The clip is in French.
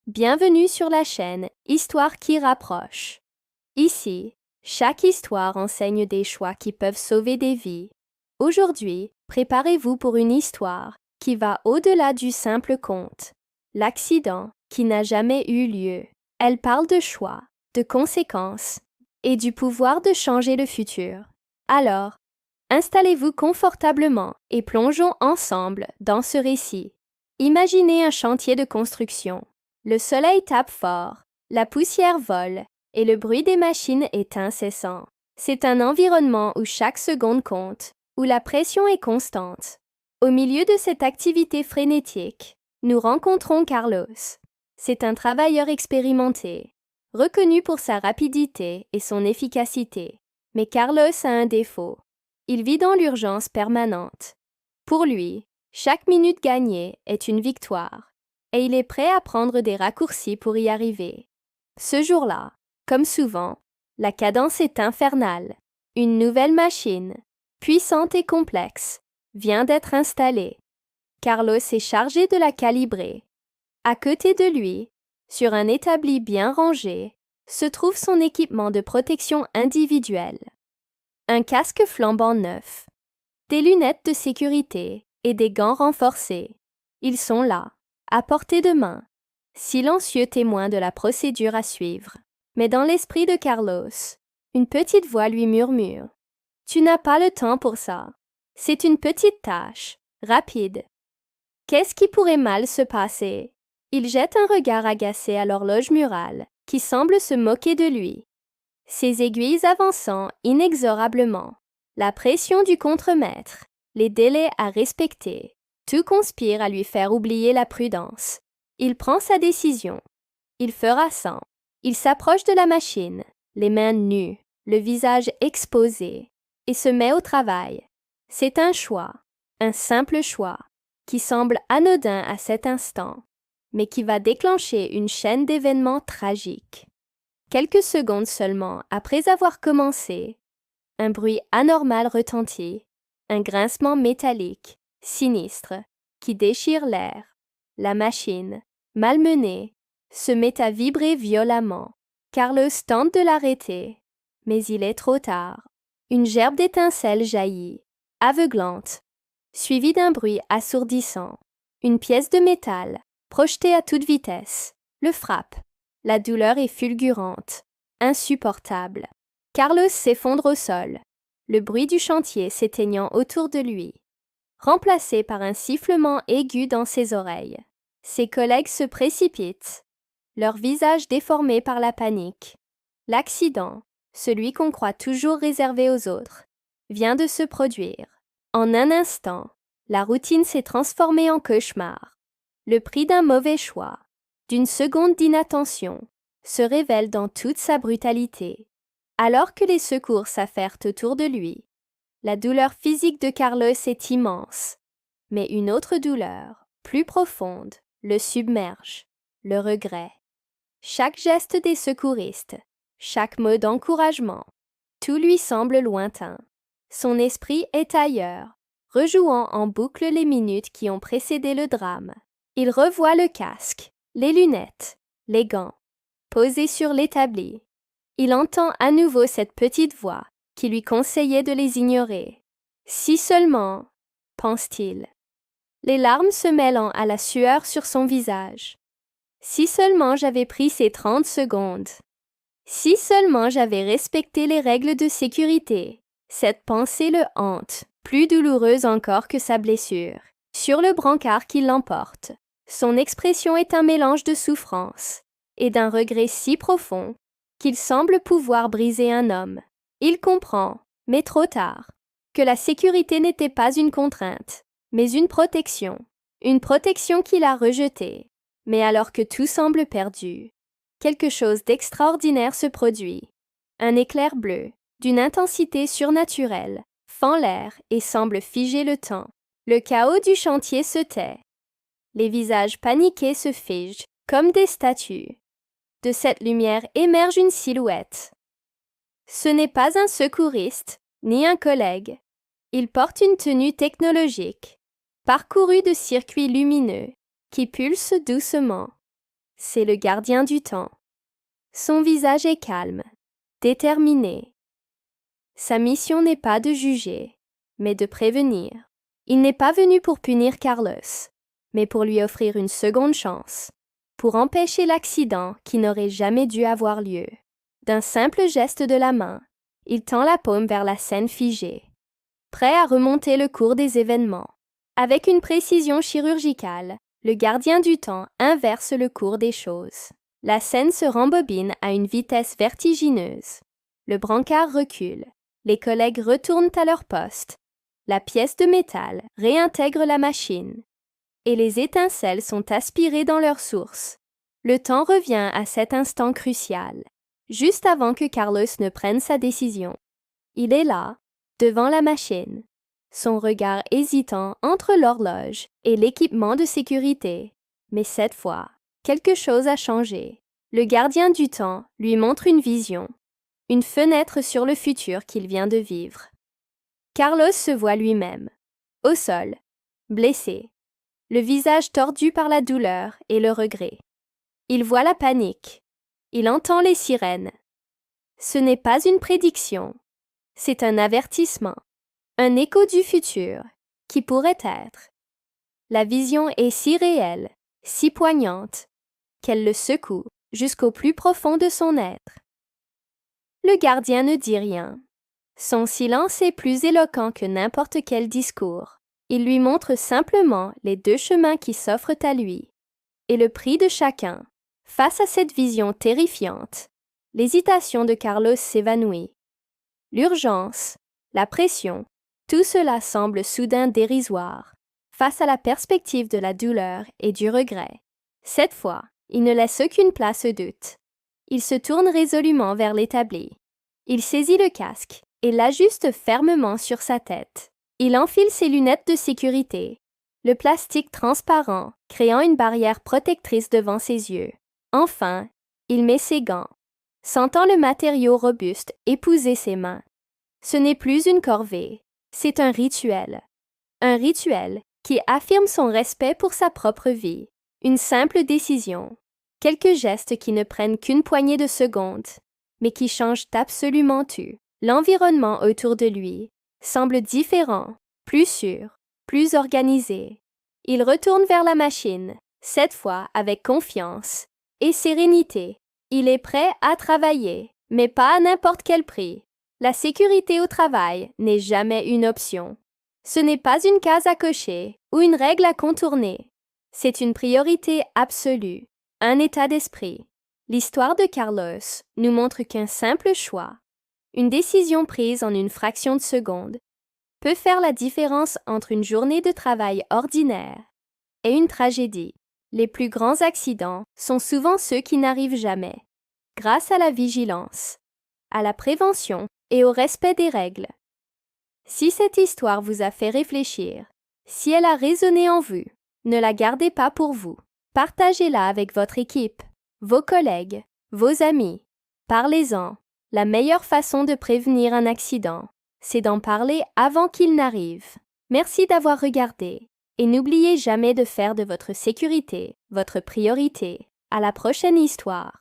Bienvenue sur la chaîne Histoire qui rapproche. Ici, chaque histoire enseigne des choix qui peuvent sauver des vies. Aujourd'hui, préparez-vous pour une histoire qui va au-delà du simple conte. L'accident qui n'a jamais eu lieu. Elle parle de choix, de conséquences et du pouvoir de changer le futur. Alors, installez-vous confortablement et plongeons ensemble dans ce récit. Imaginez un chantier de construction. Le soleil tape fort, la poussière vole et le bruit des machines est incessant. C'est un environnement où chaque seconde compte, où la pression est constante. Au milieu de cette activité frénétique, nous rencontrons Carlos. C'est un travailleur expérimenté, reconnu pour sa rapidité et son efficacité. Mais Carlos a un défaut. Il vit dans l'urgence permanente. Pour lui, chaque minute gagnée est une victoire, et il est prêt à prendre des raccourcis pour y arriver. Ce jour-là, comme souvent, la cadence est infernale. Une nouvelle machine, puissante et complexe, vient d'être installée. Carlos est chargé de la calibrer. À côté de lui, sur un établi bien rangé, se trouve son équipement de protection individuelle. Un casque flambant neuf, des lunettes de sécurité et des gants renforcés. Ils sont là, à portée de main, silencieux témoins de la procédure à suivre. Mais dans l'esprit de Carlos, une petite voix lui murmure « Tu n'as pas le temps pour ça. C'est une petite tâche, rapide. » Qu'est-ce qui pourrait mal se passer? Il jette un regard agacé à l'horloge murale, qui semble se moquer de lui. Ses aiguilles avançant inexorablement, la pression du contremaître, les délais à respecter, tout conspire à lui faire oublier la prudence. Il prend sa décision. Il fera 100. Il s'approche de la machine, les mains nues, le visage exposé, et se met au travail. C'est un choix, un simple choix, qui semble anodin à cet instant, mais qui va déclencher une chaîne d'événements tragiques. Quelques secondes seulement après avoir commencé, un bruit anormal retentit, un grincement métallique, sinistre, qui déchire l'air. La machine, malmenée, se met à vibrer violemment. Carlos tente de l'arrêter, mais il est trop tard. Une gerbe d'étincelles jaillit, aveuglante, suivie d'un bruit assourdissant. Une pièce de métal, projetée à toute vitesse, le frappe. La douleur est fulgurante, insupportable. Carlos s'effondre au sol, le bruit du chantier s'éteignant autour de lui, remplacé par un sifflement aigu dans ses oreilles. Ses collègues se précipitent, leurs visages déformés par la panique. L'accident, celui qu'on croit toujours réservé aux autres, vient de se produire. En un instant, la routine s'est transformée en cauchemar. Le prix d'un mauvais choix, d'une seconde d'inattention, se révèle dans toute sa brutalité. Alors que les secours s'affairent autour de lui, la douleur physique de Carlos est immense, mais une autre douleur, plus profonde, le submerge, le regret. Chaque geste des secouristes, chaque mot d'encouragement, tout lui semble lointain. Son esprit est ailleurs, rejouant en boucle les minutes qui ont précédé le drame. Il revoit le casque, les lunettes, les gants, posés sur l'établi. Il entend à nouveau cette petite voix qui lui conseillait de les ignorer. Si seulement, pense-t-il, les larmes se mêlant à la sueur sur son visage. Si seulement j'avais pris ces 30 secondes. Si seulement j'avais respecté les règles de sécurité. Cette pensée le hante, plus douloureuse encore que sa blessure. Sur le brancard qui l'emporte, son expression est un mélange de souffrance et d'un regret si profond qu'il semble pouvoir briser un homme. Il comprend, mais trop tard, que la sécurité n'était pas une contrainte, mais une protection qu'il a rejetée. Mais alors que tout semble perdu, quelque chose d'extraordinaire se produit. Un éclair bleu, d'une intensité surnaturelle, fend l'air et semble figer le temps. Le chaos du chantier se tait. Les visages paniqués se figent, comme des statues. De cette lumière émerge une silhouette. Ce n'est pas un secouriste, ni un collègue. Il porte une tenue technologique, parcourue de circuits lumineux, qui pulsent doucement. C'est le gardien du temps. Son visage est calme, déterminé. Sa mission n'est pas de juger, mais de prévenir. Il n'est pas venu pour punir Carlos, mais pour lui offrir une seconde chance, pour empêcher l'accident qui n'aurait jamais dû avoir lieu. D'un simple geste de la main, il tend la paume vers la scène figée, prêt à remonter le cours des événements. Avec une précision chirurgicale, le gardien du temps inverse le cours des choses. La scène se rembobine à une vitesse vertigineuse. Le brancard recule. Les collègues retournent à leur poste. La pièce de métal réintègre la machine. Et les étincelles sont aspirées dans leur source. Le temps revient à cet instant crucial, juste avant que Carlos ne prenne sa décision. Il est là, devant la machine, son regard hésitant entre l'horloge et l'équipement de sécurité. Mais cette fois, quelque chose a changé. Le gardien du temps lui montre une vision, une fenêtre sur le futur qu'il vient de vivre. Carlos se voit lui-même, au sol, blessé, le visage tordu par la douleur et le regret. Il voit la panique. Il entend les sirènes. Ce n'est pas une prédiction, c'est un avertissement, un écho du futur, qui pourrait être. La vision est si réelle, si poignante, qu'elle le secoue jusqu'au plus profond de son être. Le gardien ne dit rien. Son silence est plus éloquent que n'importe quel discours. Il lui montre simplement les deux chemins qui s'offrent à lui, et le prix de chacun. Face à cette vision terrifiante, l'hésitation de Carlos s'évanouit. L'urgence, la pression, tout cela semble soudain dérisoire, face à la perspective de la douleur et du regret. Cette fois, il ne laisse aucune place au doute. Il se tourne résolument vers l'établi. Il saisit le casque et l'ajuste fermement sur sa tête. Il enfile ses lunettes de sécurité, le plastique transparent créant une barrière protectrice devant ses yeux. Enfin, il met ses gants, sentant le matériau robuste épouser ses mains. Ce n'est plus une corvée, c'est un rituel. Un rituel qui affirme son respect pour sa propre vie. Une simple décision. Quelques gestes qui ne prennent qu'une poignée de secondes, mais qui changent absolument tout. L'environnement autour de lui semble différent, plus sûr, plus organisé. Il retourne vers la machine, cette fois avec confiance et sérénité. Il est prêt à travailler, mais pas à n'importe quel prix. La sécurité au travail n'est jamais une option. Ce n'est pas une case à cocher ou une règle à contourner. C'est une priorité absolue, un état d'esprit. L'histoire de Carlos nous montre qu'un simple choix, une décision prise en une fraction de seconde, peut faire la différence entre une journée de travail ordinaire et une tragédie. Les plus grands accidents sont souvent ceux qui n'arrivent jamais, grâce à la vigilance, à la prévention et au respect des règles. Si cette histoire vous a fait réfléchir, si elle a résonné en vous, ne la gardez pas pour vous. Partagez-la avec votre équipe, vos collègues, vos amis. Parlez-en. La meilleure façon de prévenir un accident, c'est d'en parler avant qu'il n'arrive. Merci d'avoir regardé et n'oubliez jamais de faire de votre sécurité votre priorité. À la prochaine histoire.